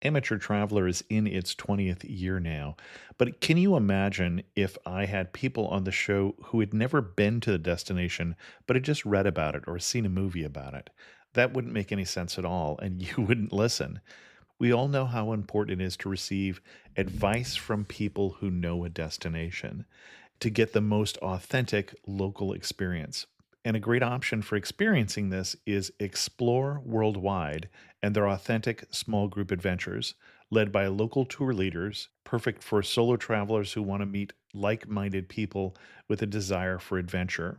Amateur Traveler is in its 20th year now, but can you imagine if I had people on the show who had never been to the destination, but had just read about it or seen a movie about it? That wouldn't make any sense at all, and you wouldn't listen. We all know how important it is to receive advice from people who know a destination to get the most authentic local experience. And a great option for experiencing this is Explore Worldwide and their authentic small group adventures, led by local tour leaders, perfect for solo travelers who want to meet like minded people with a desire for adventure.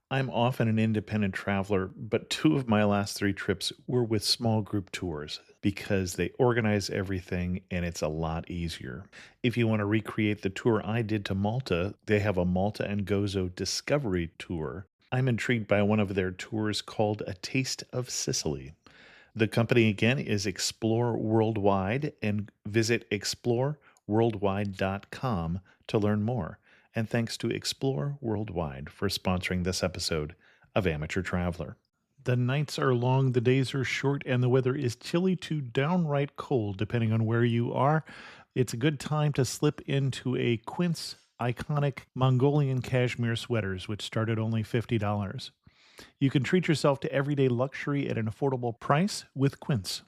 I'm often an independent traveler, but two of my last three trips were with small group tours because they organize everything and it's a lot easier. If you want to recreate the tour I did to Malta, they have a Malta and Gozo Discovery Tour. I'm intrigued by one of their tours called A Taste of Sicily. The company again is Explore Worldwide, and visit exploreworldwide.com to learn more. And thanks to Explore Worldwide for sponsoring this episode of Amateur Traveler. The nights are long, the days are short, and the weather is chilly to downright cold, depending on where you are. It's a good time to slip into a Quince iconic Mongolian cashmere sweaters, which start at only $50. You can treat yourself to everyday luxury at an affordable price with Quince.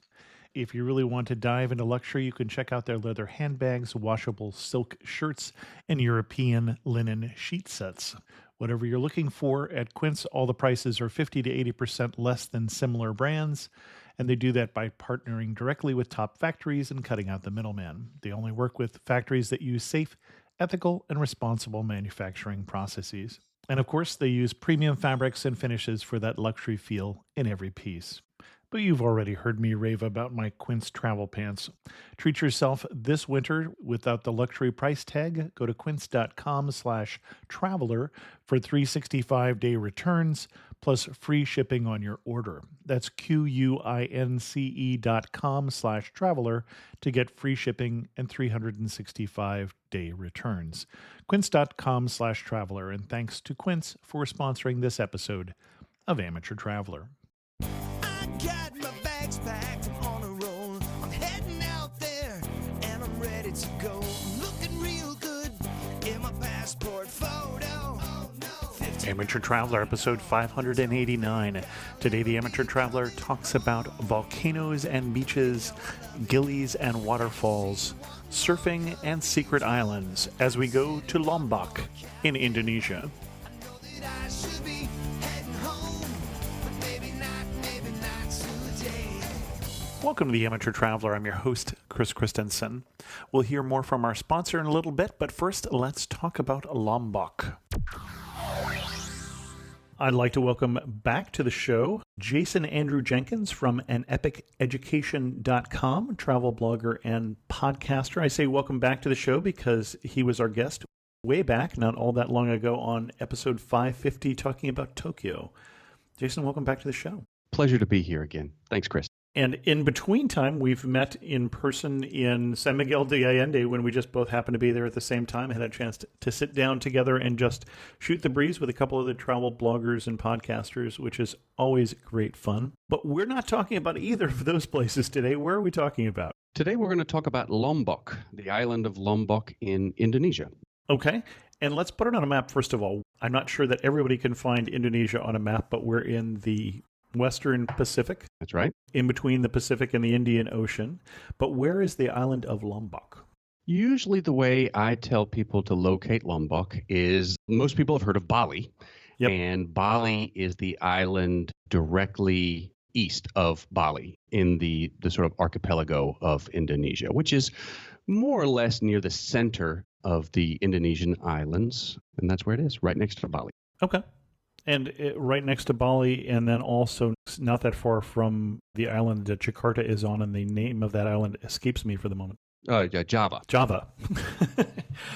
If you really want to dive into luxury, you can check out their leather handbags, washable silk shirts, and European linen sheet sets. Whatever you're looking for at Quince, all the prices are 50 to 80% less than similar brands, and they do that by partnering directly with top factories and cutting out the middleman. They only work with factories that use safe, ethical, and responsible manufacturing processes. And of course, they use premium fabrics and finishes for that luxury feel in every piece. But you've already heard me rave about my Quince travel pants. Treat yourself this winter without the luxury price tag. Go to quince.com/traveler for 365-day returns plus free shipping on your order. That's QUINCE.com/traveler to get free shipping and 365-day returns. Quince.com/traveler. And thanks to Quince for sponsoring this episode of Amateur Traveler. Got my bags packed, I'm on a roll. I'm heading out there, and I'm ready to go. Looking real good in my passport photo. Oh, no. Amateur Traveler, episode 589. Today, the Amateur Traveler talks about volcanoes and beaches, gillies and waterfalls, surfing and secret islands as we go to Lombok in Indonesia. I should be heading home, but maybe not today. Welcome to the Amateur Traveler. I'm your host, Chris Christensen. We'll hear more from our sponsor in a little bit, but first, let's talk about Lombok. I'd like to welcome back to the show Jason Andrew Jenkins from anepiceducation.com, travel blogger and podcaster. I say welcome back to the show because he was our guest way back, not all that long ago, on episode 550, talking about Tokyo. Jason, welcome back to the show. Pleasure to be here again. Thanks, Chris. And in between time, we've met in person in San Miguel de Allende when we just both happened to be there at the same time. I had a chance to sit down together and just shoot the breeze with a couple of the travel bloggers and podcasters, which is always great fun. But we're not talking about either of those places today. Where are we talking about? Today we're going to talk about Lombok, the island of Lombok in Indonesia. Okay. And let's put it on a map, first of all. I'm not sure that everybody can find Indonesia on a map, but we're in the Western Pacific. That's right. In between the Pacific and the Indian Ocean. But where is the island of Lombok? Usually the way I tell people to locate Lombok is most people have heard of Bali. Yep. And Bali is the island directly east of Bali in the sort of archipelago of Indonesia, which is more or less near the center of the Indonesian islands. And that's where it is, right next to Bali. Okay. And right next to Bali, and then also not that far from the island that Jakarta is on, and the name of that island escapes me for the moment. Java. Java.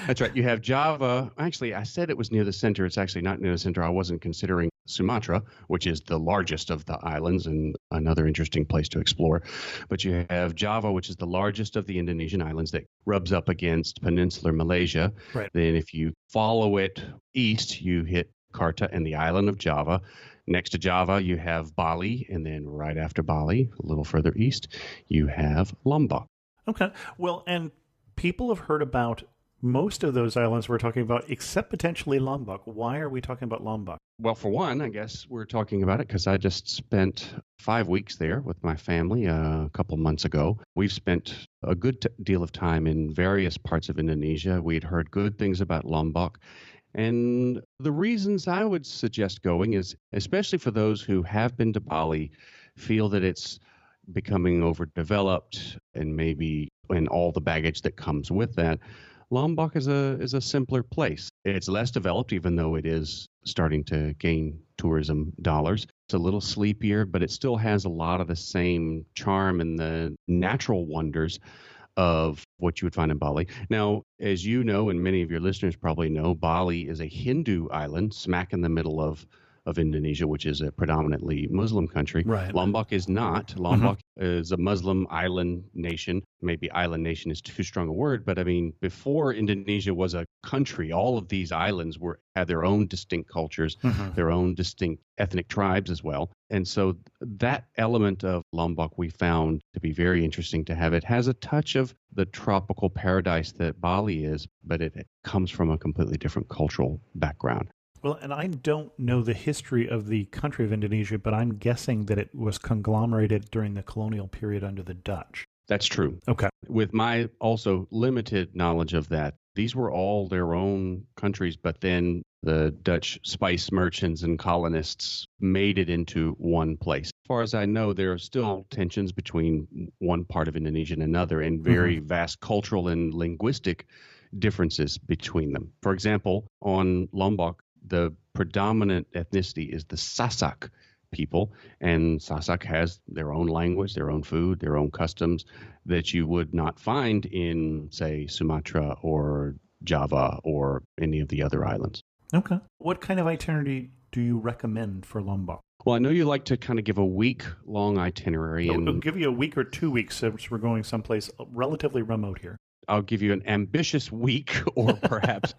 That's right. You have Java. Actually, I said it was near the center. It's actually not near the center. I wasn't considering Sumatra, which is the largest of the islands and another interesting place to explore. But you have Java, which is the largest of the Indonesian islands that rubs up against peninsular Malaysia. Right. Then if you follow it east, you hit Jakarta and the island of Java. Next to Java, you have Bali, and then right after Bali, a little further east, you have Lombok. Okay. Well, and people have heard about most of those islands we're talking about, except potentially Lombok. Why are we talking about Lombok? Well, for one, I guess we're talking about it because I just spent 5 weeks there with my family a couple months ago. We've spent a good deal of time in various parts of Indonesia. We'd heard good things about Lombok. And the reasons I would suggest going is, especially for those who have been to Bali, feel that it's becoming overdeveloped and maybe and all the baggage that comes with that. Lombok is a simpler place. It's less developed, even though it is starting to gain tourism dollars. It's a little sleepier, but it still has a lot of the same charm and the natural wonders of what you would find in Bali. Now, as you know, and many of your listeners probably know, Bali is a Hindu island smack in the middle of Indonesia, which is a predominantly Muslim country. Right. Lombok is not. Lombok is a Muslim island nation. Maybe island nation is too strong a word, but I mean, before Indonesia was a country, all of these islands had their own distinct cultures, their own distinct ethnic tribes as well. And so that element of Lombok we found to be very interesting to have. It has a touch of the tropical paradise that Bali is, but it comes from a completely different cultural background. Well, and I don't know the history of the country of Indonesia, but I'm guessing that it was conglomerated during the colonial period under the Dutch. That's true. Okay. With my also limited knowledge of that, these were all their own countries, but then the Dutch spice merchants and colonists made it into one place. As far as I know, there are still tensions between one part of Indonesia and another, and very vast cultural and linguistic differences between them. For example, on Lombok, the predominant ethnicity is the Sasak people, and Sasak has their own language, their own food, their own customs that you would not find in, say, Sumatra or Java or any of the other islands. Okay. What kind of itinerary do you recommend for Lombok? Well, I know you like to kind of give a week-long itinerary. I'll give you a week or 2 weeks since we're going someplace relatively remote here. I'll give you an ambitious week or perhaps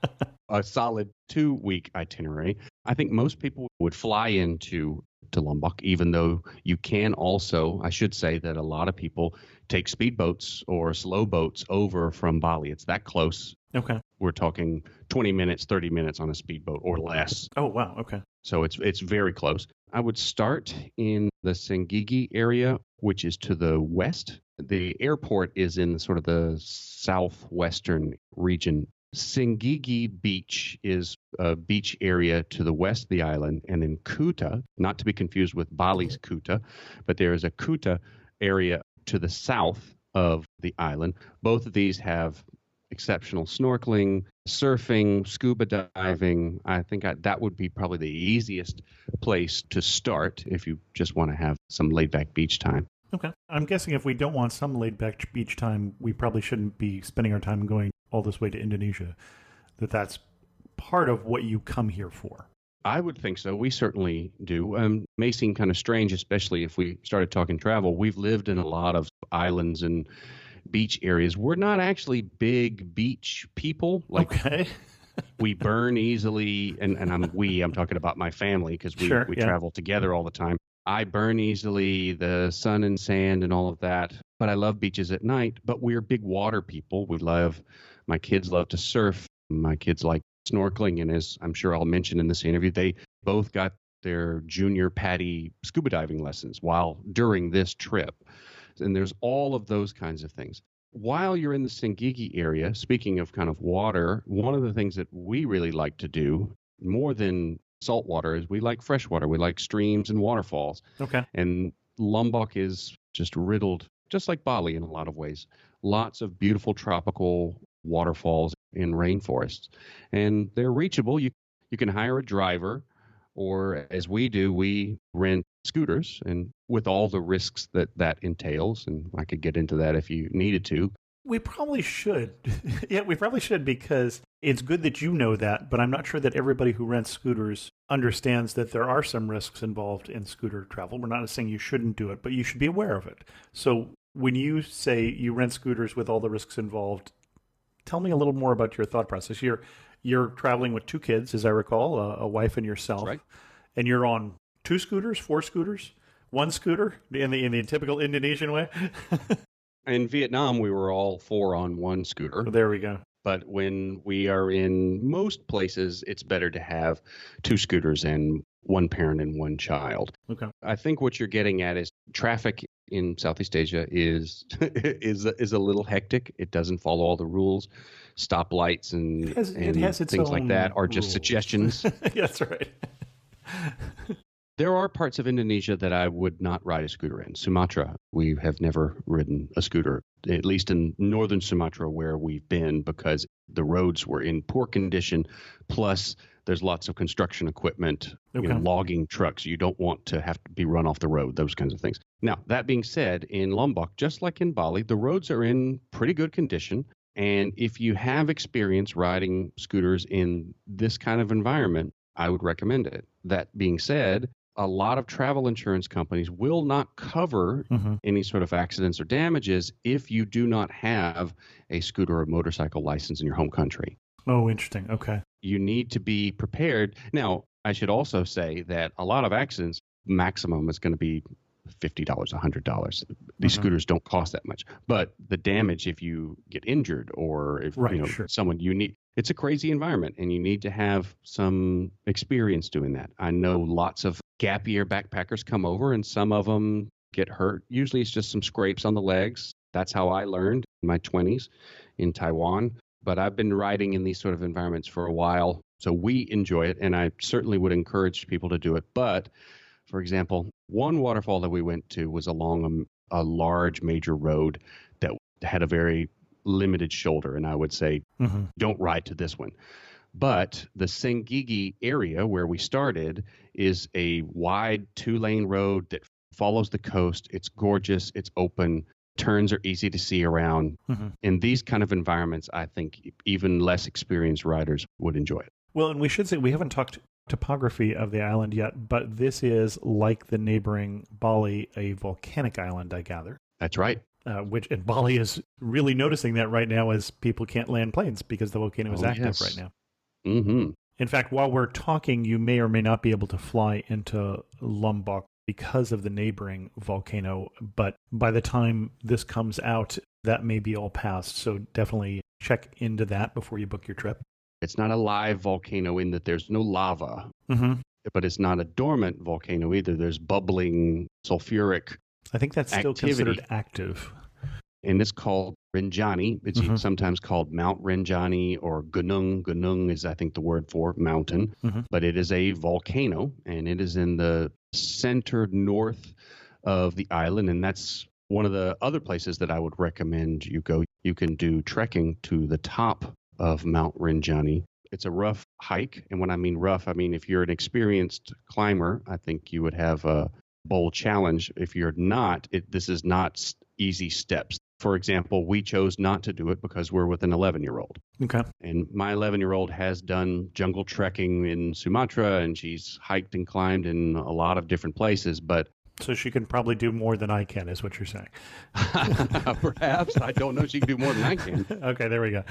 a solid 2-week itinerary. I think most people would fly into Lombok, even though you can also, I should say that a lot of people take speedboats or slow boats over from Bali. It's that close. Okay. We're talking 20 minutes, 30 minutes on a speedboat or less. Oh, wow. Okay. So it's very close. I would start in the Senggigi area, which is to the west. The airport is in sort of the southwestern region. Senggigi Beach is a beach area to the west of the island, and then Kuta, not to be confused with Bali's Kuta, but there is a Kuta area to the south of the island. Both of these have exceptional snorkeling, surfing, scuba diving. I think that would be probably the easiest place to start if you just want to have some laid-back beach time. Okay. I'm guessing if we don't want some laid-back beach time, we probably shouldn't be spending our time going all this way to Indonesia. That's part of what you come here for. I would think so. We certainly do. May seem kind of strange, especially if we started talking travel. We've lived in a lot of islands and beach areas. We're not actually big beach people. Okay. We burn easily, and I'm talking about my family because we travel together all the time. I burn easily, the sun and sand and all of that, but I love beaches at night. But we're big water people. My kids love to surf. My kids like snorkeling, and as I'm sure I'll mention in this interview, they both got their junior PADI scuba diving lessons during this trip. And there's all of those kinds of things. While you're in the Senggigi area, speaking of kind of water, one of the things that we really like to do, more than salt water, is we like fresh water. We like streams and waterfalls. Okay. And Lombok is just riddled, just like Bali in a lot of ways. Lots of beautiful tropical waterfalls in rainforests. And they're reachable. You can hire a driver, or as we do, we rent scooters, and with all the risks that entails. And I could get into that if you needed to. We probably should. Yeah, we probably should, because it's good that you know that, but I'm not sure that everybody who rents scooters understands that there are some risks involved in scooter travel. We're not saying you shouldn't do it, but you should be aware of it. So when you say you rent scooters with all the risks involved, tell me a little more about your thought process. You're traveling with 2 kids, as I recall, a wife and yourself. Right. And you're on 2 scooters, 4 scooters, 1 scooter in the typical Indonesian way? In Vietnam, we were all four on one scooter. There we go. But when we are in most places, it's better to have two scooters and one parent and one child. Okay. I think what you're getting at is traffic in Southeast Asia is is a little hectic. It doesn't follow all the rules. Stoplights and It has its things like own that are just rules. suggestions. That's right. There are parts of Indonesia that I would not ride a scooter in. Sumatra, we have never ridden a scooter, at least in northern Sumatra where we've been, because the roads were in poor condition. Plus, there's lots of construction equipment, Okay. logging trucks. You don't want to have to be run off the road, those kinds of things. Now, that being said, in Lombok, just like in Bali, the roads are in pretty good condition. And if you have experience riding scooters in this kind of environment, I would recommend it. That being said, a lot of travel insurance companies will not cover Mhm. any sort of accidents or damages if you do not have a scooter or motorcycle license in your home country. Oh, interesting. Okay. You need to be prepared. Now, I should also say that a lot of accidents, maximum is going to be $50, $100. These Mhm. scooters don't cost that much. But the damage if you get injured or if Right, sure. someone you need, it's a crazy environment and you need to have some experience doing that. I know lots of gap year backpackers come over and some of them get hurt. Usually it's just some scrapes on the legs. That's how I learned in my 20s in Taiwan. But I've been riding in these sort of environments for a while. So we enjoy it. And I certainly would encourage people to do it. But for example, one waterfall that we went to was along a large major road that had a very limited shoulder. And I would say, Mhm. don't ride to this one. But the Sengigi area where we started is a wide 2-lane road that follows the coast. It's gorgeous. It's open. Turns are easy to see around. Mhm. In these kind of environments, I think even less experienced riders would enjoy it. Well, and we should say we haven't talked topography of the island yet, but this is like the neighboring Bali, a volcanic island, I gather. That's right. And Bali is really noticing that right now as people can't land planes because the volcano is Oh, active yes. right now. Mm-hmm. In fact, while we're talking, you may or may not be able to fly into Lombok because of the neighboring volcano. But by the time this comes out, that may be all past. So definitely check into that before you book your trip. It's not a live volcano in that there's no lava, Mm-hmm. but it's not a dormant volcano either. There's bubbling sulfuric, I think that's still Activity. considered active. and it's called Rinjani. It's Mhm. sometimes called Mount Rinjani or Gunung. Gunung is, I think, the word for mountain, Mhm. but it is a volcano, and it is in the center north of the island, and that's one of the other places that I would recommend you go. You can do trekking to the top of Mount Rinjani. It's a rough hike, and when I mean rough, I mean if you're an experienced climber, I think you would have a bold challenge. If you're not, this is not easy steps. For example, we chose not to do it because we're with an 11-year-old. Okay. And my 11-year-old has done jungle trekking in Sumatra, and she's hiked and climbed in a lot of different places. But So she can probably do more than I can, is what you're saying. perhaps, I don't know, she can do more than I can. Okay, there we go.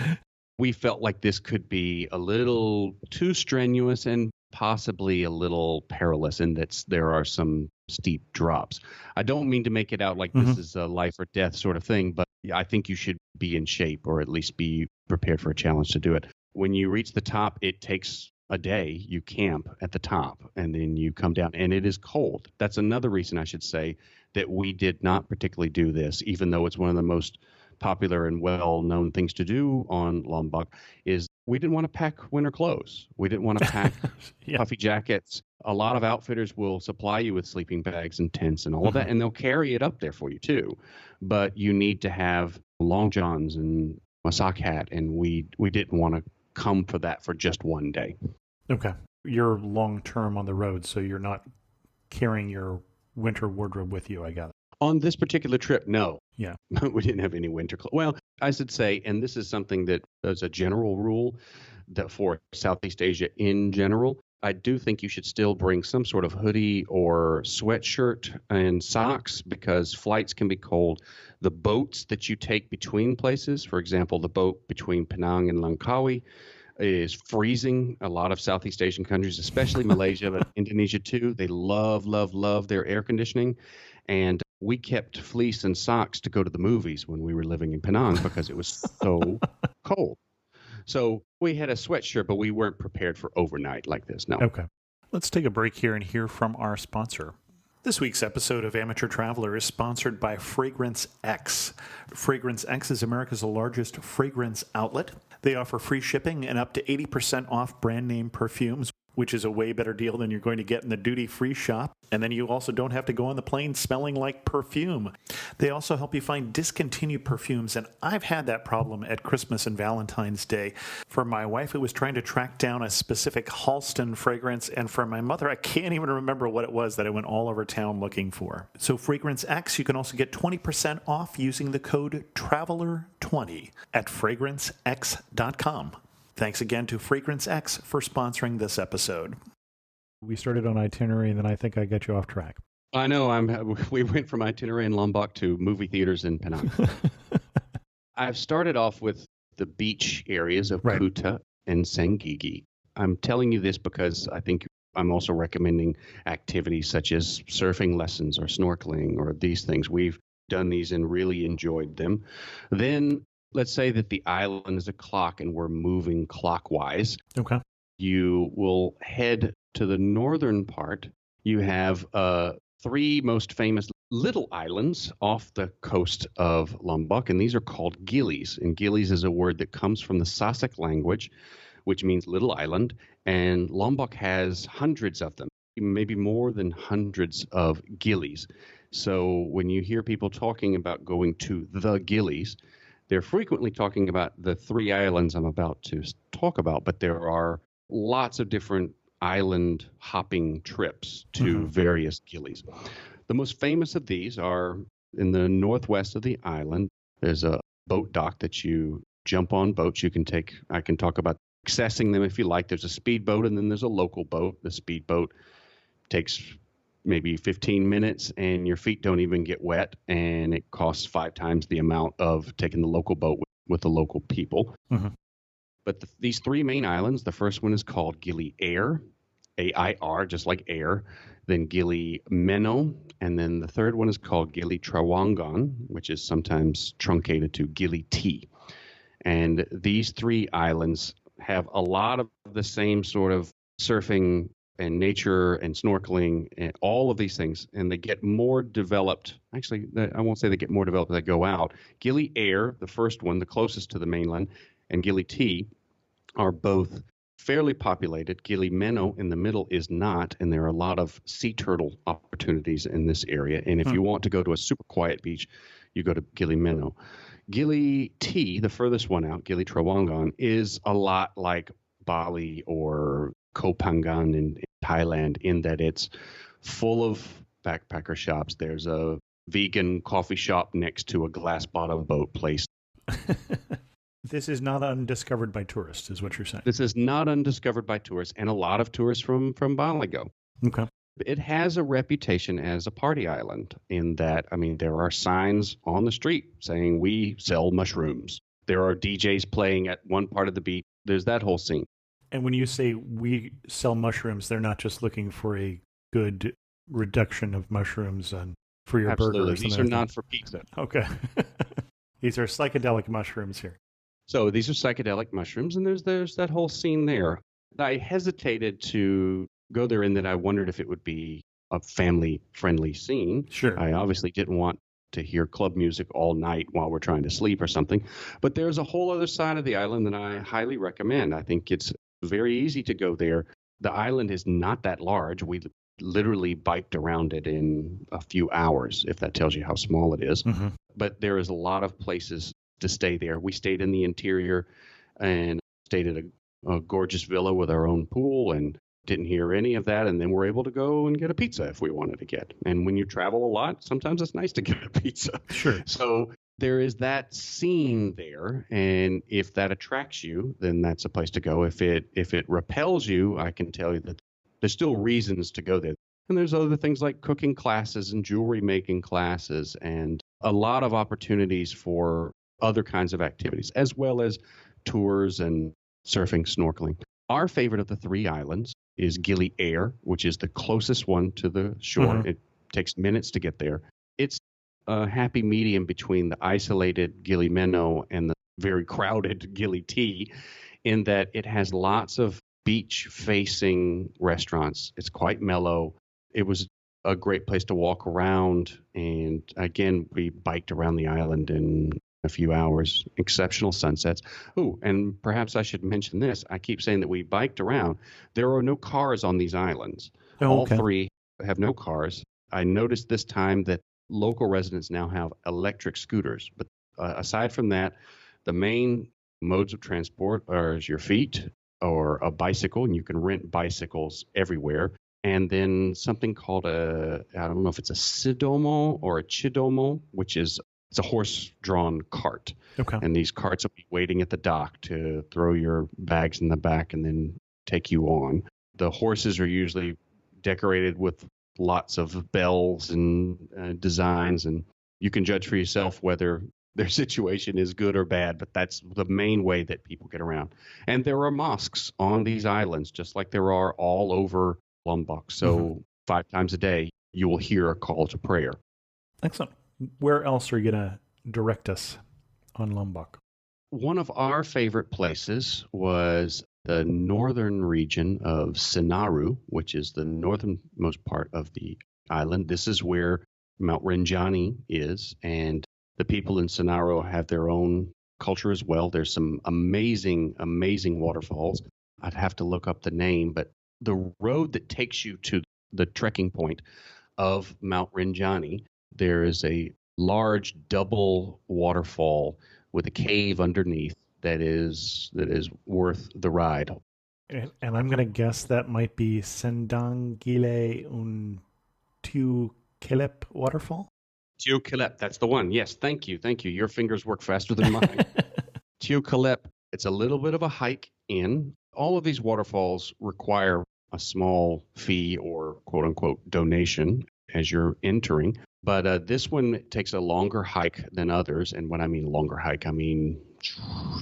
We felt like this could be a little too strenuous and possibly a little perilous in that there are some steep drops. I don't mean to make it out like this is a life or death sort of thing, but I think you should be in shape or at least be prepared for a challenge to do it. When you reach the top, it takes a day. You camp at the top and then you come down, and it is cold. That's another reason I should say that we did not particularly do this, even though it's one of the most popular and well-known things to do on Lombok, is we didn't want to pack winter clothes. We didn't want to pack Yeah. puffy jackets. A lot of outfitters will supply you with sleeping bags and tents and all of that, and they'll carry it up there for you too. But you need to have long johns and a sock hat, and we didn't want to come for that for just one day. Okay. You're long-term on the road, so you're not carrying your winter wardrobe with you, I gather. On this particular trip, no. Yeah. We didn't have any winter clothes. Well, I should say, and this is something that is a general rule that for Southeast Asia in general, I do think you should still bring some sort of hoodie or sweatshirt and socks because flights can be cold. The boats that you take between places, for example, the boat between Penang and Langkawi, is freezing. A lot of Southeast Asian countries, especially Malaysia, but Indonesia too, they love their air conditioning. And we kept fleece and socks to go to the movies when we were living in Penang because it was so cold. So we had a sweatshirt, but we weren't prepared for overnight like this. No. Okay. Let's take a break here and hear from our sponsor. This week's episode of Amateur Traveler is sponsored by Fragrance X. Fragrance X is America's largest fragrance outlet. They offer free shipping and up to 80% off brand name perfumes, which is a way better deal than you're going to get in the duty-free shop. And then you also don't have to go on the plane smelling like perfume. They also help you find discontinued perfumes, and I've had that problem at Christmas and Valentine's Day. For my wife, it was trying to track down a specific Halston fragrance, and for my mother, I can't even remember what it was that I went all over town looking for. So Fragrance X, you can also get 20% off using the code TRAVELER20 at fragrancex.com. Thanks again to Fragrance X for sponsoring this episode. We started on itinerary, and then I think I got you off track. I know. We went from itinerary in Lombok to movie theaters in Penang. I've started off with the beach areas of Kuta and Senggigi. I'm telling you this because I think I'm also recommending activities such as surfing lessons or snorkeling or these things. We've done these and really enjoyed them. Then let's say that the island is a clock and we're moving clockwise. Okay. You will head to the northern part. You have three most famous little islands off the coast of Lombok, and these are called gillies. And gillies is a word that comes from the Sasak language, which means little island. And Lombok has hundreds of them, maybe more than hundreds of gillies. So when you hear people talking about going to the gillies, they're frequently talking about the three islands I'm about to talk about, but there are lots of different island hopping trips to various gillies. The most famous of these are in the northwest of the island. There's a boat dock that you jump on boats. I can talk about accessing them if you like. There's a speedboat and then there's a local boat. The speedboat takes maybe 15 minutes and your feet don't even get wet, and it costs 5 times the amount of taking the local boat with the local people. But these three main islands, the first one is called Gili Air, A-I-R, just like air, then Gili Meno, and then the third one is called Gili Trawangan, which is sometimes truncated to Gili T. And these three islands have a lot of the same sort of surfing and nature and snorkeling and all of these things, and they get more developed. Actually, I won't say they get more developed as they go out. Gili Air, the first one, the closest to the mainland, and Gili T are both fairly populated. Gili Meno in the middle is not, and there are a lot of sea turtle opportunities in this area. And if you want to go to a super quiet beach, you go to Gili Meno. Gili T, the furthest one out, Gili Trawangan, is a lot like Bali or Koh Phangan in Thailand in that it's full of backpacker shops. There's a vegan coffee shop next to a glass bottom boat place. This is not undiscovered by tourists, is what you're saying. This is not undiscovered by tourists, and a lot of tourists from Bali go. Okay. It has a reputation as a party island in that, I mean, there are signs on the street saying we sell mushrooms. There are DJs playing at one part of the beach. There's that whole scene. And when you say we sell mushrooms, they're not just looking for a good reduction of mushrooms and for your burgers. These are not for pizza. Okay. These are psychedelic mushrooms here. So these are psychedelic mushrooms, and there's that whole scene there. I hesitated to go there in that I wondered if it would be a family-friendly scene. Sure. I obviously didn't want to hear club music all night while we're trying to sleep or something. But there's a whole other side of the island that I highly recommend. I think it's very easy to go there. The island is not that large. We literally biked around it in a few hours, if that tells you how small it is. But there is a lot of places to stay there. We stayed in the interior and stayed at a gorgeous villa with our own pool and didn't hear any of that. And then we're able to go and get a pizza if we wanted to get. And when you travel a lot, sometimes it's nice to get a pizza. Sure. So there is that scene there. And if that attracts you, then that's a place to go. If it repels you, I can tell you that there's still reasons to go there. And there's other things like cooking classes and jewelry making classes and a lot of opportunities for other kinds of activities, as well as tours and surfing, snorkeling. Our favorite of the three islands is Gili Air, which is the closest one to the shore. It takes minutes to get there. It's a happy medium between the isolated Gili Meno and the very crowded Gili T, in that it has lots of beach facing restaurants. It's quite mellow. It was a great place to walk around. And again, we biked around the island in a few hours, exceptional sunsets. Oh, and perhaps I should mention this. I keep saying that we biked around. There are no cars on these islands. Oh, All okay. three have no cars. I noticed this time that local residents now have electric scooters. But aside from that, the main modes of transport are your feet or a bicycle, and you can rent bicycles everywhere. And then something called I don't know if it's a sidomo or a chidomo, which is it's a horse-drawn cart. Okay. And these carts will be waiting at the dock to throw your bags in the back and then take you on. The horses are usually decorated with lots of bells and designs, and you can judge for yourself whether their situation is good or bad, but that's the main way that people get around. And there are mosques on these islands, just like there are all over Lombok. So 5 times a day, you will hear a call to prayer. Excellent. Where else are you going to direct us on Lombok? One of our favorite places was the northern region of Senaru, which is the northernmost part of the island. This is where Mount Rinjani is, and the people in Senaru have their own culture as well. There's some amazing, amazing waterfalls. I'd have to look up the name, but the road that takes you to the trekking point of Mount Rinjani, there is a large double waterfall with a cave underneath that is worth the ride. And I'm going to guess that might be Sendangile Tiu Kelep waterfall. Tiu Kelep, that's the one. Yes, thank you. Your fingers work faster than mine. Tiu Kelep, it's a little bit of a hike in. All of these waterfalls require a small fee or quote unquote donation as you're entering. But this one takes a longer hike than others. And when I mean longer hike, I mean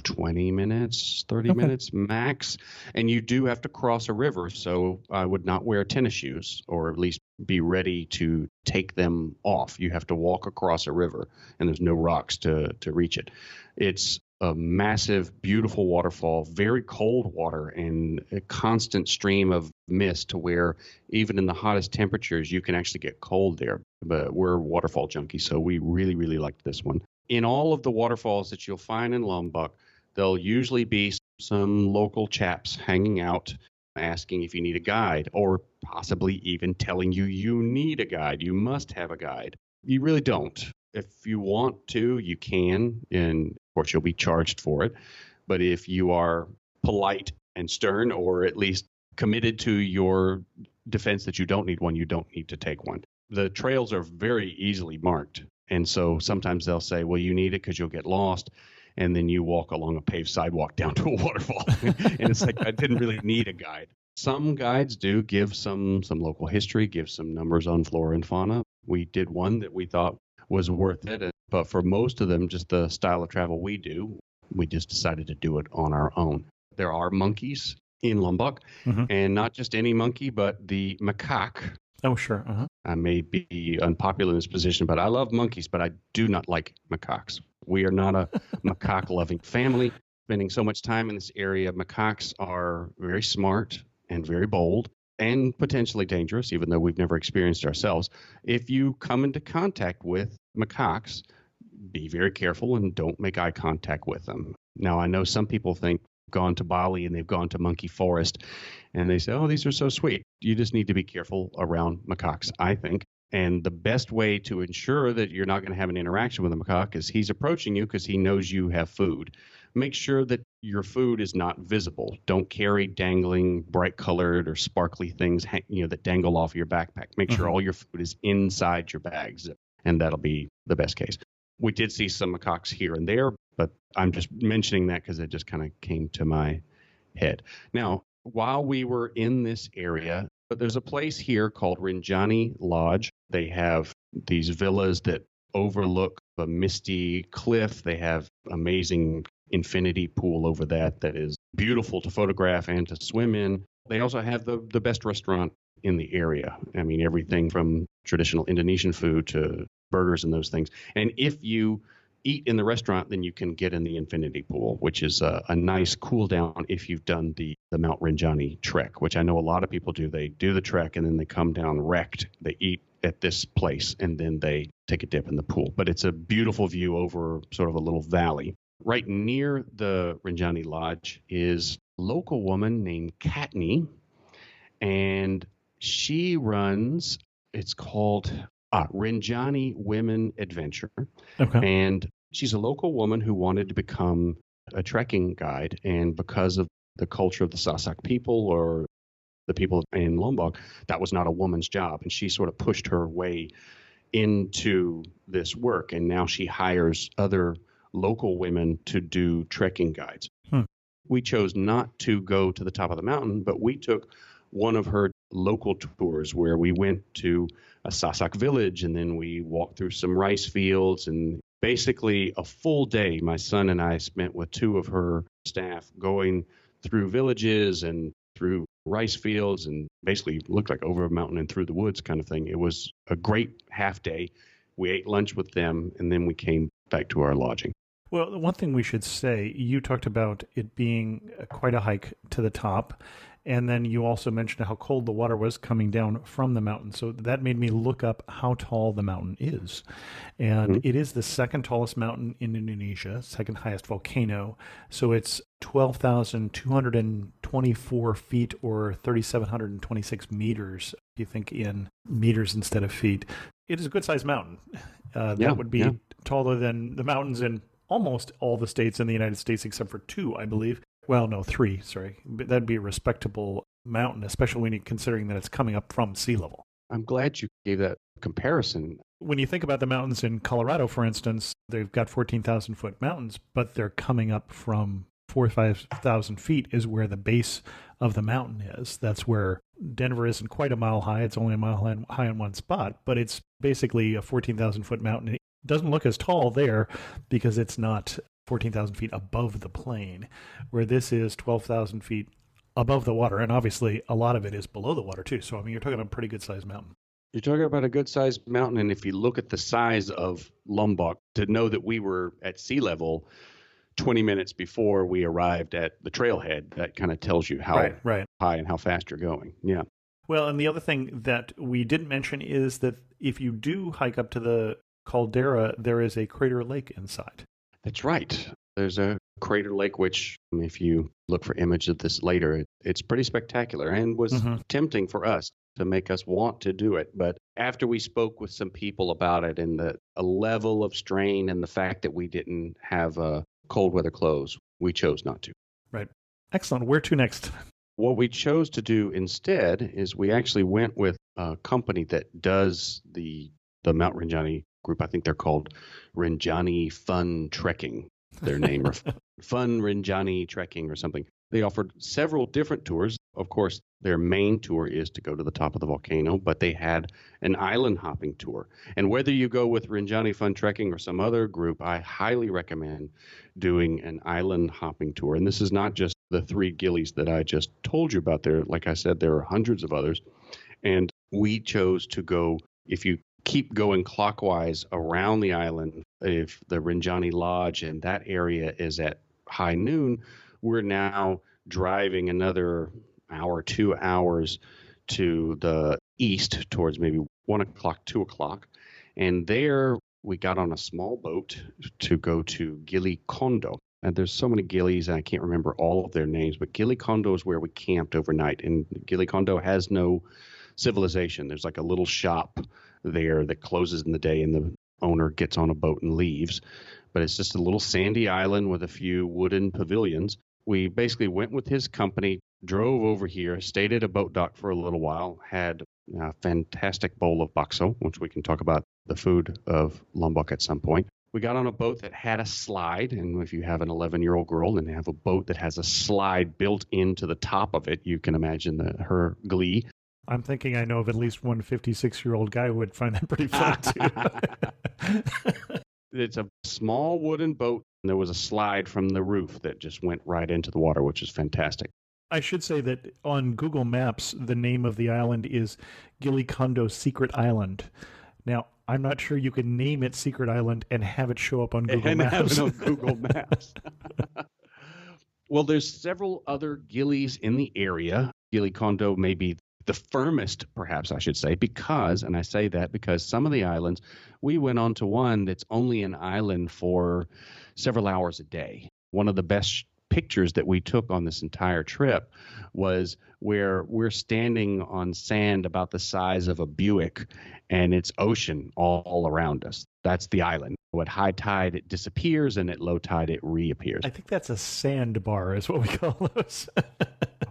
20 minutes, 30 minutes max. And you do have to cross a river. So I would not wear tennis shoes, or at least be ready to take them off. You have to walk across a river, and there's no rocks to reach it. It's a massive, beautiful waterfall, very cold water, and a constant stream of mist to where even in the hottest temperatures, you can actually get cold there. But we're waterfall junkies, so we really, really liked this one. In all of the waterfalls that you'll find in Lombok, there'll usually be some local chaps hanging out, asking if you need a guide, or possibly even telling you you need a guide. You must have a guide. You really don't. If you want to, you can, and of course you'll be charged for it. But if you are polite and stern, or at least committed to your defense that you don't need one, you don't need to take one. The trails are very easily marked. And so sometimes they'll say, well, you need it because you'll get lost. And then you walk along a paved sidewalk down to a waterfall. And it's like, I didn't really need a guide. Some guides do give some local history, give some numbers on flora and fauna. We did one that we thought was worth it. But for most of them, just the style of travel we do, we just decided to do it on our own. There are monkeys in Lombok, and not just any monkey, but the macaque. Oh, sure. I may be unpopular in this position, but I love monkeys, but I do not like macaques. We are not a macaque-loving family. Spending so much time in this area, macaques are very smart and very bold and potentially dangerous, even though we've never experienced ourselves. If you come into contact with macaques, be very careful and don't make eye contact with them. Now, I know some people think gone to Bali and they've gone to Monkey Forest and they say, oh, these are so sweet. You just need to be careful around macaques, I think. And the best way to ensure that you're not going to have an interaction with a macaque is he's approaching you because he knows you have food. Make sure that your food is not visible. Don't carry dangling, bright-colored or sparkly things that dangle off your backpack. Make sure all your food is inside your bags, and that'll be the best case. We did see some macaques here and there, but I'm just mentioning that because it just kind of came to my head. Now, while we were in this area, there's a place here called Rinjani Lodge. They have these villas that overlook a misty cliff. They have amazing infinity pool over that is beautiful to photograph and to swim in. They also have the best restaurant in the area. I mean, everything from traditional Indonesian food to burgers and those things. And if you eat in the restaurant, then you can get in the infinity pool, which is a nice cool down if you've done the Mount Rinjani trek, which I know a lot of people do. They do the trek and then they come down wrecked. They eat at this place and then they take a dip in the pool. But it's a beautiful view over sort of a little valley. Right near the Rinjani Lodge is a local woman named Katni, and she runs, it's called Rinjani Women Adventure. Okay. And she's a local woman who wanted to become a trekking guide. And because of the culture of the Sasak people or the people in Lombok, that was not a woman's job. And she sort of pushed her way into this work. And now she hires other local women to do trekking guides. We chose not to go to the top of the mountain, but we took one of her local tours where we went to a Sasak village and then we walked through some rice fields, and basically a full day my son and I spent with two of her staff going through villages and through rice fields and basically looked like over a mountain and through the woods kind of thing. It was a great half day. We ate lunch with them and then we came back to our lodging. Well, one thing we should say, you talked about it being quite a hike to the top, and then you also mentioned how cold the water was coming down from the mountain. So that made me look up how tall the mountain is. And it is the second tallest mountain in Indonesia, second highest volcano. So it's 12,224 feet or 3,726 meters, if you think in meters instead of feet. It is a good-sized mountain. That would be taller than the mountains in almost all the states in the United States except for two, I believe. Well, no, three, sorry. But that'd be a respectable mountain, especially when you're considering that it's coming up from sea level. I'm glad you gave that comparison. When you think about the mountains in Colorado, for instance, they've got 14,000-foot mountains, but they're coming up from 4,000 or 5,000 feet is where the base of the mountain is. That's where Denver isn't quite a mile high. It's only a mile high in one spot, but it's basically a 14,000-foot mountain. Doesn't look as tall there because it's not 14,000 feet above the plain, where this is 12,000 feet above the water. And obviously, a lot of it is below the water, too. So, I mean, you're talking about a pretty good-sized mountain. You're talking about a good-sized mountain, and if you look at the size of Lombok, to know that we were at sea level 20 minutes before we arrived at the trailhead, that kind of tells you how high and how fast you're going. Yeah. Well, and the other thing that we didn't mention is that if you do hike up to the caldera, there is a crater lake inside. That's right. There's a crater lake, which if you look for image of this later, it's pretty spectacular and was tempting for us to make us want to do it. But after we spoke with some people about it and the level of strain and the fact that we didn't have cold weather clothes, we chose not to. Right. Excellent. Where to next? What we chose to do instead is we actually went with a company that does the Mount Rinjani group. I think they're called Rinjani Fun Trekking, their name, or Fun Rinjani Trekking or something. They offered several different tours. Of course, their main tour is to go to the top of the volcano, but they had an island hopping tour. And whether you go with Rinjani Fun Trekking or some other group, I highly recommend doing an island hopping tour. And this is not just the three gillies that I just told you about there. Like I said, there are hundreds of others. And we chose to go, if you keep going clockwise around the island, if the Rinjani Lodge and that area is at high noon, we're now driving another hour, 2 hours to the east towards maybe 1 o'clock, 2 o'clock. And there we got on a small boat to go to Gili Kondo. And there's so many gillies, and I can't remember all of their names, but Gili Kondo is where we camped overnight. And Gili Kondo has no civilization. There's like a little shop there that closes in the day and the owner gets on a boat and leaves. But it's just a little sandy island with a few wooden pavilions. We basically went with his company, drove over here, stayed at a boat dock for a little while, had a fantastic bowl of bakso, which we can talk about the food of Lombok at some point. We got on a boat that had a slide, and if you have an 11-year-old girl and have a boat that has a slide built into the top of it, you can imagine her glee. I'm thinking I know of at least one 56-year-old guy who would find that pretty fun, too. It's a small wooden boat, and there was a slide from the roof that just went right into the water, which is fantastic. I should say that on Google Maps, the name of the island is Gili Kondo Secret Island. Now, I'm not sure you can name it Secret Island and have it show up on Google and have Maps. it on Google Maps. Well, there's several other gillies in the area. Gili Kondo may be the firmest, perhaps I should say, because, and I say that because some of the islands, we went on to one that's only an island for several hours a day. One of the best pictures that we took on this entire trip was where we're standing on sand about the size of a Buick, and it's ocean all around us. That's the island. At high tide, it disappears, and at low tide, it reappears. I think that's a sandbar, is what we call those.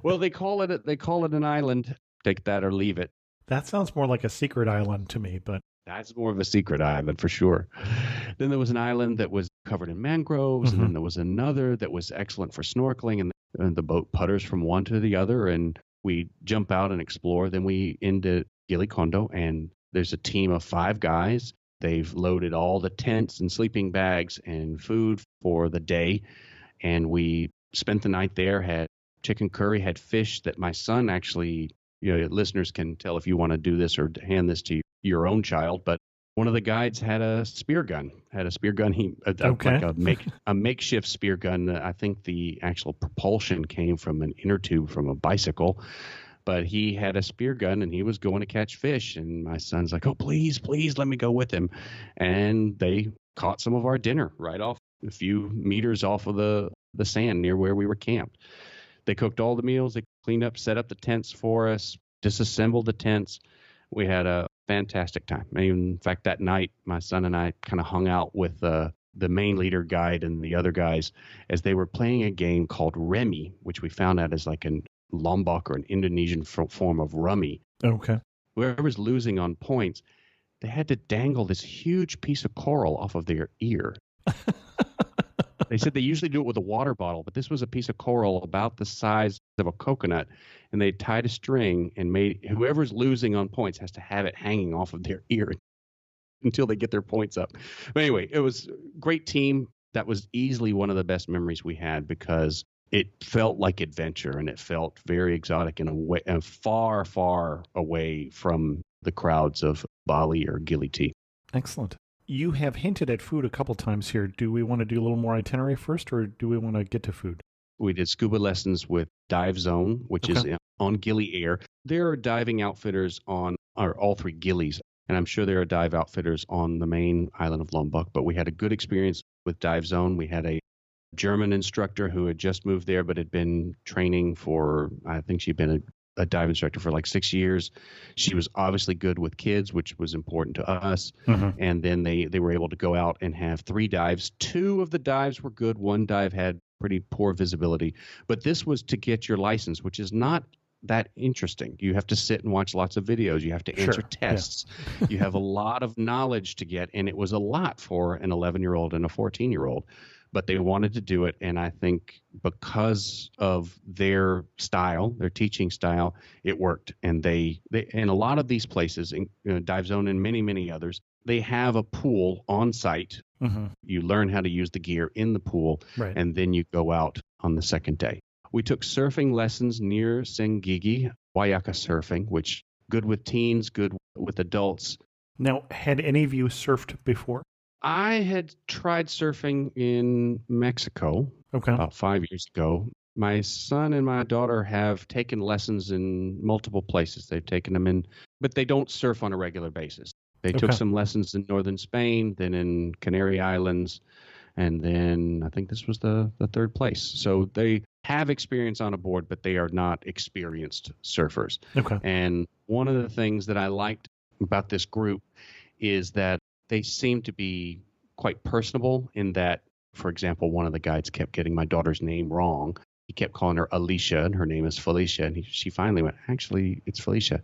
Well, they call it an island. Take that or leave it. That sounds more like a secret island to me, but That's more of a secret island for sure. Then there was an island that was covered in mangroves, and then there was another that was excellent for snorkeling, and the boat putters from one to the other, and we jump out and explore. Then we into Gili Kondo, and there's a team of 5 guys. They've loaded all the tents and sleeping bags and food for the day, and we spent the night there, had chicken curry, had fish that my son actually, listeners can tell if you want to do this or hand this to your own child, but one of the guides had a spear gun. Like a makeshift spear gun. I think the actual propulsion came from an inner tube from a bicycle, but he had a spear gun and he was going to catch fish. And my son's like, "Oh, please, let me go with him." And they caught some of our dinner right off a few meters off of the sand near where we were camped. They cooked all the meals. They cleaned up, set up the tents for us, disassembled the tents. We had a fantastic time. In fact, that night, my son and I kind of hung out with the main leader guide and the other guys as they were playing a game called Remy, which we found out is like an Lombok or an Indonesian form of rummy. okay. Whoever's losing on points, they had to dangle this huge piece of coral off of their ear. They said they usually do it with a water bottle, but this was a piece of coral about the size of a coconut, and they tied a string and made whoever's losing on points has to have it hanging off of their ear until they get their points up. But anyway, it was a great team. That was easily one of the best memories we had because it felt like adventure and it felt very exotic in a way, and far, far away from the crowds of Bali or Gili. Excellent. You have hinted at food a couple times here. Do we want to do a little more itinerary first, or do we want to get to food? We did scuba lessons with Dive Zone, which is on Gili Air. There are diving outfitters on all 3 Gilis, and I'm sure there are dive outfitters on the main island of Lombok, but we had a good experience with Dive Zone. We had a German instructor who had just moved there but had been training for, I think she'd been a dive instructor for like 6 years. She was obviously good with kids, which was important to us. And then they were able to go out and have 3 dives. 2 of the dives were good. 1 dive had pretty poor visibility. But this was to get your license, which is not that interesting. You have to sit and watch lots of videos. You have to answer tests. You have a lot of knowledge to get, and it was a lot for an 11-year-old and a 14-year-old. But they wanted to do it, and I think because of their style, their teaching style, it worked. And they in a lot of these places, in Dive Zone and many, many others, they have a pool on site. You learn how to use the gear in the pool, and then you go out on the second day. We took surfing lessons near Sengigi, Wayaka surfing, which good with teens, good with adults. Now, had any of you surfed before? I had tried surfing in Mexico about 5 years ago. My son and my daughter have taken lessons in multiple places. They've taken them in, but they don't surf on a regular basis. They took some lessons in northern Spain, then in Canary Islands, and then I think this was the 3rd place. So they have experience on a board, but they are not experienced surfers. And one of the things that I liked about this group is that they seem to be quite personable in that, for example, one of the guides kept getting my daughter's name wrong. He kept calling her Alicia, and her name is Felicia. And she finally went, "Actually, it's Felicia."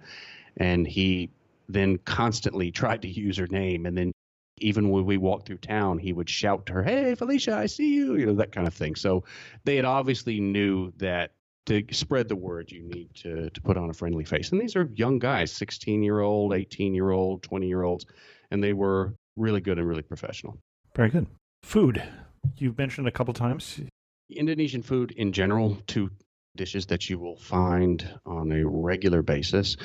And he then constantly tried to use her name. And then even when we walked through town, he would shout to her, "Hey, Felicia, I see you," that kind of thing. So they had obviously knew that to spread the word, you need to put on a friendly face. And these are young guys, 16-year-old, 18-year-old, 20-year-olds. And they were really good and really professional. Very good. Food. You've mentioned a couple times. Indonesian food in general, 2 dishes that you will find on a regular basis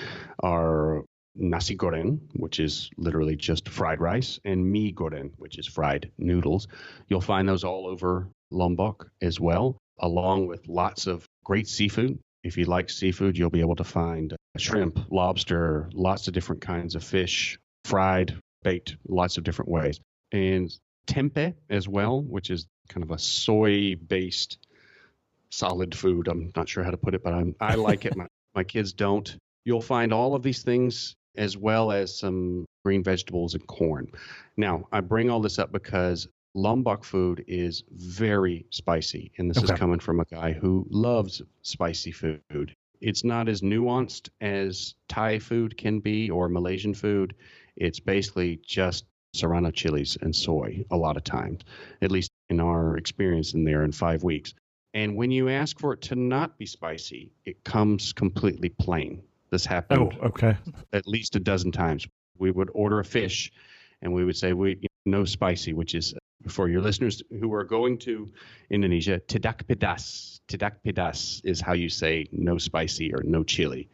are nasi goreng, which is literally just fried rice, and mie goreng, which is fried noodles. You'll find those all over Lombok as well, along with lots of great seafood. If you like seafood, you'll be able to find shrimp, lobster, lots of different kinds of fish, fried, baked, lots of different ways. And tempeh as well, which is kind of a soy-based solid food. I'm not sure how to put it, but I like it. My kids don't. You'll find all of these things as well as some green vegetables and corn. Now, I bring all this up because Lombok food is very spicy, and this is Okay. coming from a guy who loves spicy food. It's not as nuanced as Thai food can be or Malaysian food. It's basically just serrano chilies and soy a lot of times, at least in our experience in there in 5 weeks. And when you ask for it to not be spicy, it comes completely plain. This happened okay. at least a dozen times. We would order a fish and we would say, no spicy, which is, for your listeners who are going to Indonesia, tidak pedas. Tidak pedas is how you say no spicy or no chili.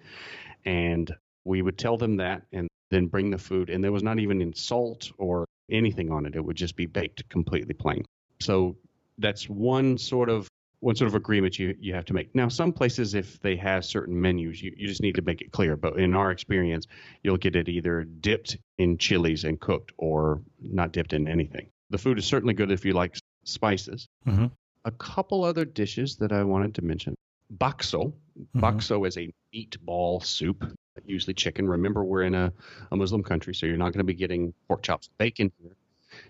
And we would tell them that and then bring the food. And there was not even any salt or anything on it. It would just be baked completely plain. So that's one sort of agreement you have to make. Now, some places, if they have certain menus, you just need to make it clear. But in our experience, you'll get it either dipped in chilies and cooked or not dipped in anything. The food is certainly good if you like spices. Mm-hmm. A couple other dishes that I wanted to mention. Bakso. Mm-hmm. Bakso is a meatball soup, usually chicken. Remember, we're in a Muslim country, so you're not going to be getting pork chops, bacon here.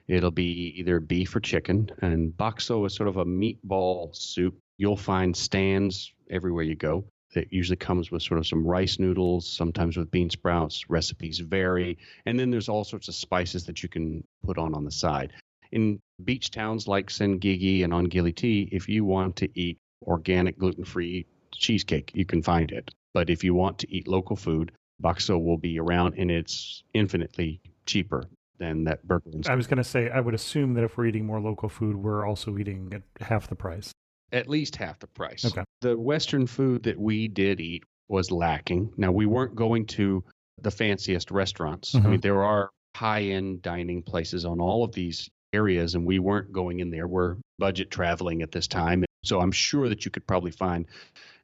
It'll be either beef or chicken. And bakso is sort of a meatball soup. You'll find stands everywhere you go. It usually comes with sort of some rice noodles, sometimes with bean sprouts. Recipes vary. And then there's all sorts of spices that you can put on the side. In beach towns like Senggigi and on Gili T, if you want to eat organic gluten-free cheesecake, you can find it. But if you want to eat local food, bakso will be around, and it's infinitely cheaper than that burger. I was going to say, I would assume that if we're eating more local food, we're also eating at half the price. At least half the price. Okay. The Western food that we did eat was lacking. Now, we weren't going to the fanciest restaurants. Mm-hmm. I mean, there are high-end dining places on all of these areas, and we weren't going in there. We're budget traveling at this time. So I'm sure that you could probably find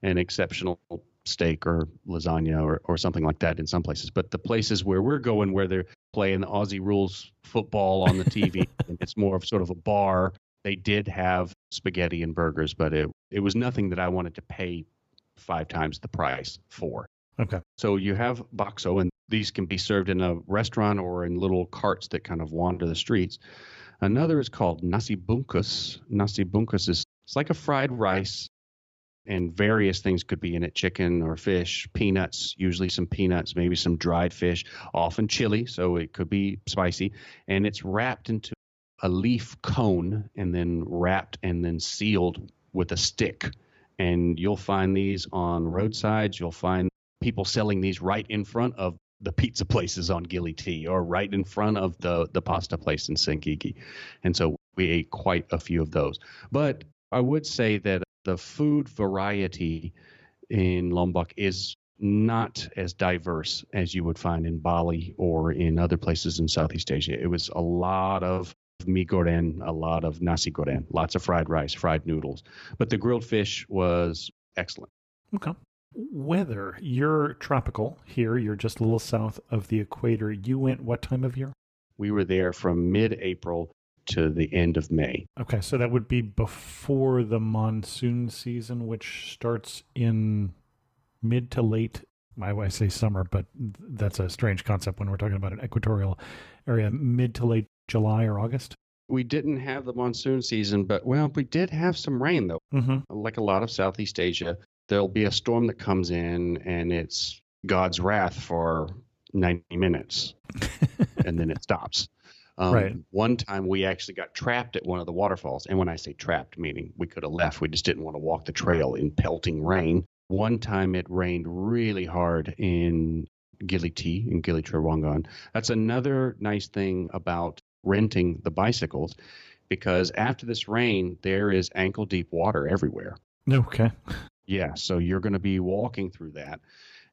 an exceptional steak or lasagna or something like that in some places. But the places where we're going, where they're playing the Aussie rules football on the TV, and it's more of sort of a bar, they did have spaghetti and burgers, but it was nothing that I wanted to pay 5 times the price for. Okay. So you have bakso, and these can be served in a restaurant or in little carts that kind of wander the streets. Another is called nasi bungkus. Nasi bungkus it's like a fried rice, and various things could be in it: chicken or fish, peanuts, usually some peanuts, maybe some dried fish, often chili, so it could be spicy. And it's wrapped into a leaf cone and then wrapped and then sealed with a stick. And you'll find these on roadsides. You'll find people selling these right in front of the pizza places on Gili T, or right in front of the pasta place in Senggigi. And so we ate quite a few of those. But I would say that the food variety in Lombok is not as diverse as you would find in Bali or in other places in Southeast Asia. It was a lot of mie goreng, a lot of nasi goreng, lots of fried rice, fried noodles. But the grilled fish was excellent. Okay. Weather. You're tropical here. You're just a little south of the equator. You went what time of year? We were there from mid-April to the end of May. Okay, so that would be before the monsoon season, which starts in mid to late, I say summer, but that's a strange concept when we're talking about an equatorial area, mid to late July or August. We didn't have the monsoon season, but, well, we did have some rain, though. Mm-hmm. Like a lot of Southeast Asia, there'll be a storm that comes in, and it's God's wrath for 90 minutes, and then it stops. Right. One time we actually got trapped at one of the waterfalls. And when I say trapped, meaning we could have left, we just didn't want to walk the trail in pelting rain. One time it rained really hard in Gili T, in Gili Trawangan. That's another nice thing about renting the bicycles, because after this rain, there is ankle deep water everywhere. Okay. Yeah, so you're going to be walking through that.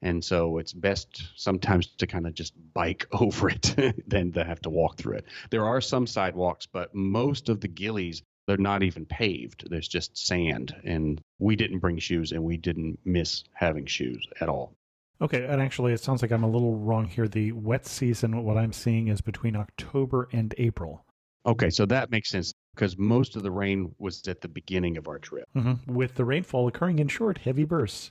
And so it's best sometimes to kind of just bike over it than to have to walk through it. There are some sidewalks, but most of the gillies, they're not even paved. There's just sand. And we didn't bring shoes, and we didn't miss having shoes at all. Okay, and actually, it sounds like I'm a little wrong here. The wet season, what I'm seeing is between October and April. Okay, so that makes sense because most of the rain was at the beginning of our trip. Mm-hmm. With the rainfall occurring in short, heavy bursts,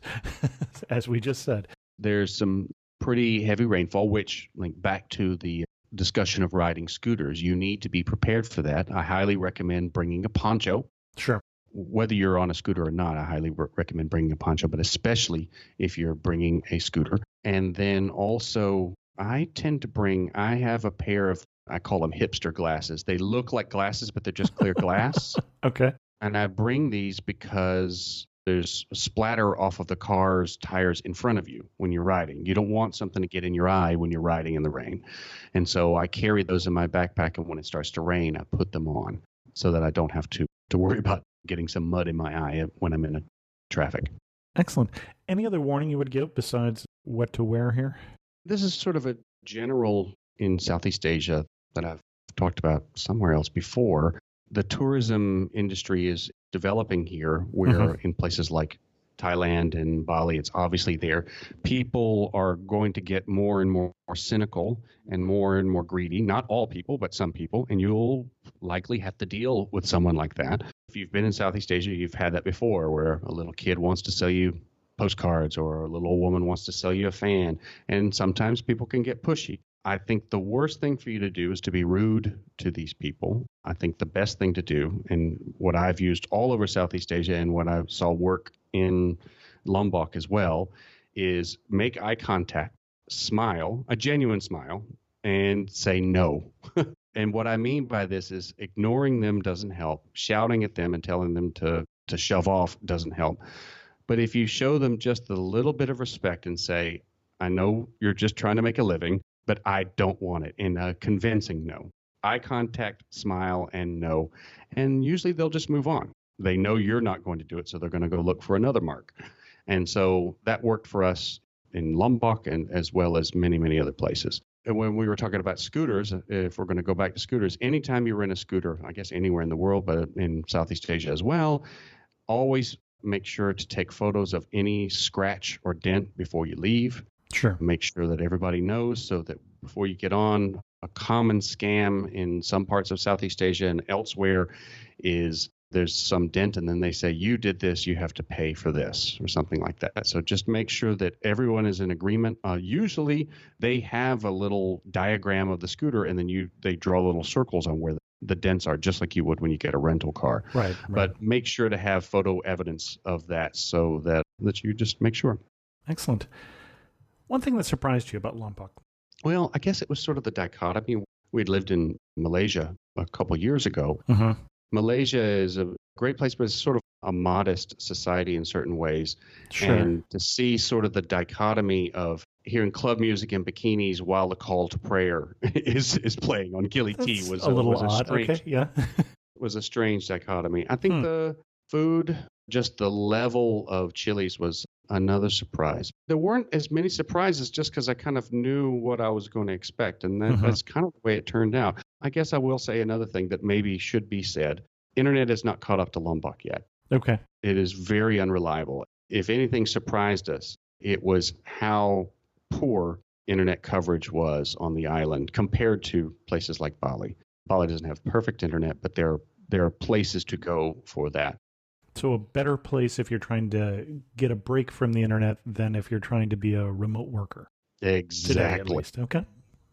as we just said. There's some pretty heavy rainfall, which, like, back to the discussion of riding scooters, you need to be prepared for that. I highly recommend bringing a poncho. Sure. Whether you're on a scooter or not, I highly recommend bringing a poncho, but especially if you're bringing a scooter. And then also, I have a pair of, I call them hipster glasses. They look like glasses, but they're just clear glass. Okay. And I bring these because there's a splatter off of the car's tires in front of you when you're riding. You don't want something to get in your eye when you're riding in the rain. And so I carry those in my backpack, and when it starts to rain, I put them on so that I don't have to worry about getting some mud in my eye when I'm in traffic. Excellent. Any other warning you would give besides what to wear here? This is sort of a general in Southeast Asia that I've talked about somewhere else before. The tourism industry is developing here, where in places like Thailand and Bali, it's obviously there. People are going to get more and more cynical and more greedy. Not all people, but some people. And you'll likely have to deal with someone like that. If you've been in Southeast Asia, you've had that before, where a little kid wants to sell you postcards or a little old woman wants to sell you a fan. And sometimes people can get pushy. I think the worst thing for you to do is to be rude to these people. I think the best thing to do, and what I've used all over Southeast Asia and what I saw work in Lombok as well, is make eye contact, smile, a genuine smile, and say no. And what I mean by this is ignoring them doesn't help. Shouting at them and telling them to shove off doesn't help. But if you show them just a little bit of respect and say, I know you're just trying to make a living, but I don't want it, in a convincing no. Eye contact, smile, and no. And usually they'll just move on. They know you're not going to do it, so they're going to go look for another mark. And so that worked for us in Lombok and as well as many, many other places. And when we were talking about scooters, if we're going to go back to scooters, anytime you rent a scooter, I guess anywhere in the world, but in Southeast Asia as well, always make sure to take photos of any scratch or dent before you leave. Sure. Make sure that everybody knows so that before you get on, a common scam in some parts of Southeast Asia and elsewhere is there's some dent and then they say, you did this, you have to pay for this or something like that. So just make sure that everyone is in agreement. Usually they have a little diagram of the scooter and then they draw little circles on where the dents are, just like you would when you get a rental car. Right. But make sure to have photo evidence of that so that you just make sure. Excellent. One thing that surprised you about Lombok? Well, I guess it was sort of the dichotomy. We'd lived in Malaysia a couple years ago. Malaysia is a great place, but it's sort of a modest society in certain ways. Sure. And to see sort of the dichotomy of hearing club music and bikinis while the call to prayer is playing on Gili T was a little was odd. strange, Okay, yeah. was a strange dichotomy. I think the food, just the level of chilies was another surprise. There weren't as many surprises just because I kind of knew what I was going to expect. And that's kind of the way it turned out. I guess I will say another thing that maybe should be said. Internet is not caught up to Lombok yet. Okay. It is very unreliable. If anything surprised us, it was how poor internet coverage was on the island compared to places like Bali. Bali doesn't have perfect internet, but there are places to go for that. So a better place if you're trying to get a break from the internet than if you're trying to be a remote worker. Exactly. Today, at least. Okay.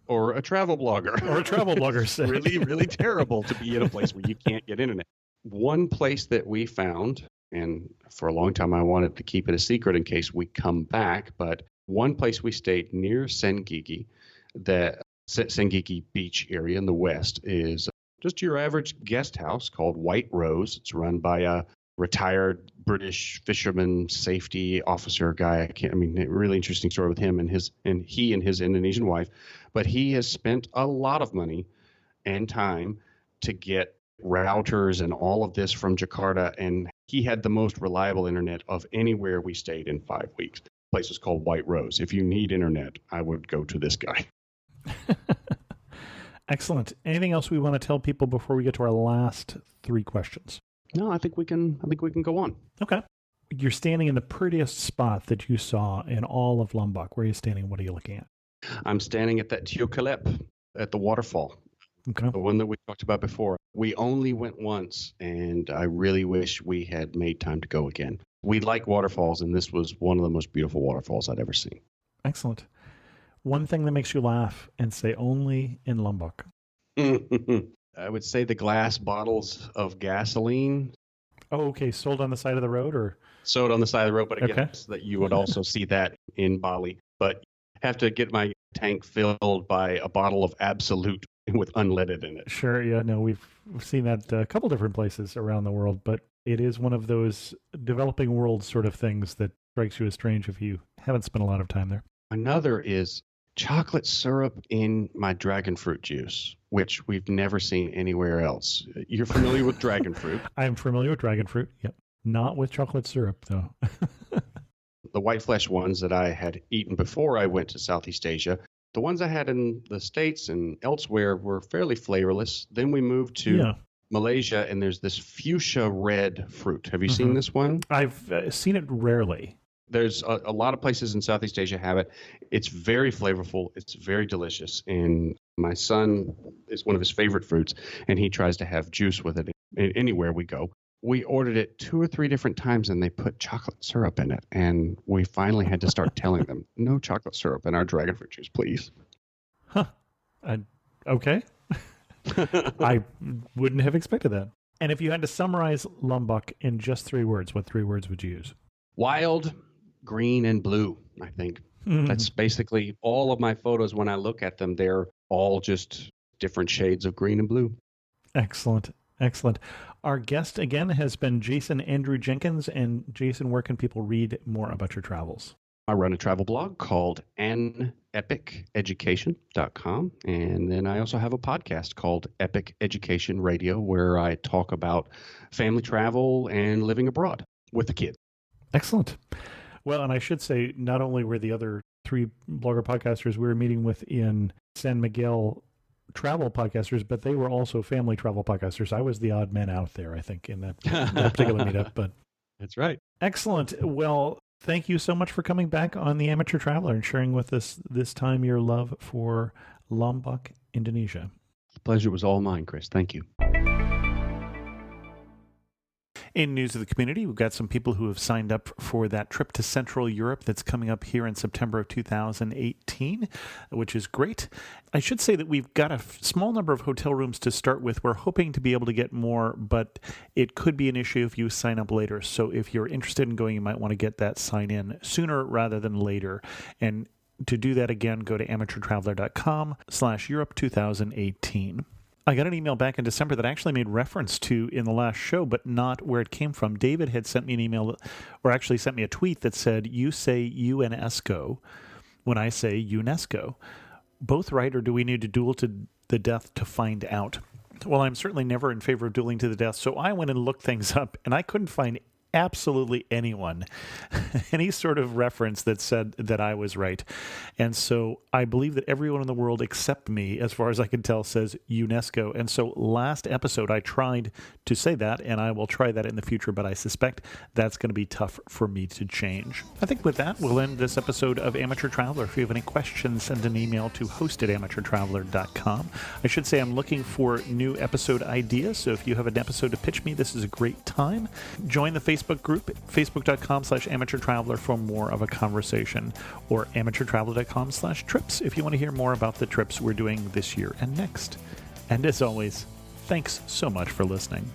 Or a travel blogger. Or a travel blogger. Say. Really, really terrible to be in a place where you can't get internet. One place that we found, and for a long time I wanted to keep it a secret in case we come back, but one place we stayed near Sengigi, the Sengigi Beach area in the west, is just your average guest house called White Rose. It's run by a retired British fisherman safety officer guy. Really interesting story with him and his Indonesian wife. But he has spent a lot of money and time to get routers and all of this from Jakarta, and he had the most reliable internet of anywhere we stayed in 5 weeks. place is called White Rose. If you need internet, I would go to this guy. Excellent. Anything else we want to tell people before we get to our last 3 questions? No, I think we can go on. Okay. You're standing in the prettiest spot that you saw in all of Lombok. Where are you standing? What are you looking at? I'm standing at that Teokalep at the waterfall. Okay. The one that we talked about before. We only went once, and I really wish we had made time to go again. We like waterfalls, and this was one of the most beautiful waterfalls I'd ever seen. Excellent. One thing that makes you laugh and say only in Lombok. I would say the glass bottles of gasoline. Oh, okay. Sold on the side of the road, or? Sold on the side of the road, but I Okay. guess that you would also see that in Bali. But have to get my tank filled by a bottle of Absolute with unleaded in it. Sure. Yeah. No, we've seen that a couple different places around the world, but it is one of those developing world sort of things that strikes you as strange if you haven't spent a lot of time there. Another is chocolate syrup in my dragon fruit juice, which we've never seen anywhere else. You're familiar with dragon fruit? I'm familiar with dragon fruit. Yep. Not with chocolate syrup, though. The white flesh ones that I had eaten before I went to Southeast Asia, the ones I had in the States and elsewhere were fairly flavorless. Then we moved to Malaysia, and there's this fuchsia red fruit. Have you seen this one? I've seen it rarely. There's a lot of places in Southeast Asia have it. It's very flavorful. It's very delicious. And my son is one of his favorite fruits, and he tries to have juice with it anywhere we go. We ordered it 2 or 3 different times, and they put chocolate syrup in it. And we finally had to start telling them, no chocolate syrup in our dragon fruit juice, please. Huh. Okay. I wouldn't have expected that. And if you had to summarize Lombok in just 3 words, what 3 words would you use? Wild, green, and blue, I think. That's basically all of my photos. When I look at them, they're all just different shades of green and blue. Excellent. Excellent. Our guest again has been Jason Andrew Jenkins. And Jason, where can people read more about your travels? I run a travel blog called anepiceducation.com. And then I also have a podcast called Epic Education Radio, where I talk about family travel and living abroad with the kids. Excellent. Well, and I should say, not only were the other 3 blogger podcasters we were meeting with in San Miguel travel podcasters, but they were also family travel podcasters. I was the odd man out there, I think, in that particular meetup. But that's right. Excellent. Well, thank you so much for coming back on The Amateur Traveler and sharing with us this time your love for Lombok, Indonesia. The pleasure was all mine, Chris. Thank you. In news of the community, we've got some people who have signed up for that trip to Central Europe that's coming up here in September of 2018, which is great. I should say that we've got a small number of hotel rooms to start with. We're hoping to be able to get more, but it could be an issue if you sign up later. So if you're interested in going, you might want to get that sign in sooner rather than later. And to do that, again, go to amateurtraveler.com/Europe 2018. I got an email back in December that I actually made reference to in the last show, but not where it came from. David had sent me an email, or actually sent me a tweet that said, you say UNESCO when I say UNESCO. Both right, or do we need to duel to the death to find out? Well, I'm certainly never in favor of dueling to the death, so I went and looked things up, and I couldn't find absolutely anyone, any sort of reference that said that I was right. And so I believe that everyone in the world except me, as far as I can tell, says UNESCO. And so last episode, I tried to say that, and I will try that in the future, but I suspect that's going to be tough for me to change. I think with that, we'll end this episode of Amateur Traveler. If you have any questions, send an email to host@amateurtraveler.com. I should say I'm looking for new episode ideas, so if you have an episode to pitch me, this is a great time. Join the Facebook group, facebook.com/amateurtraveler for more of a conversation, or amateurtraveler.com/trips if you want to hear more about the trips we're doing this year and next. And as always, thanks so much for listening.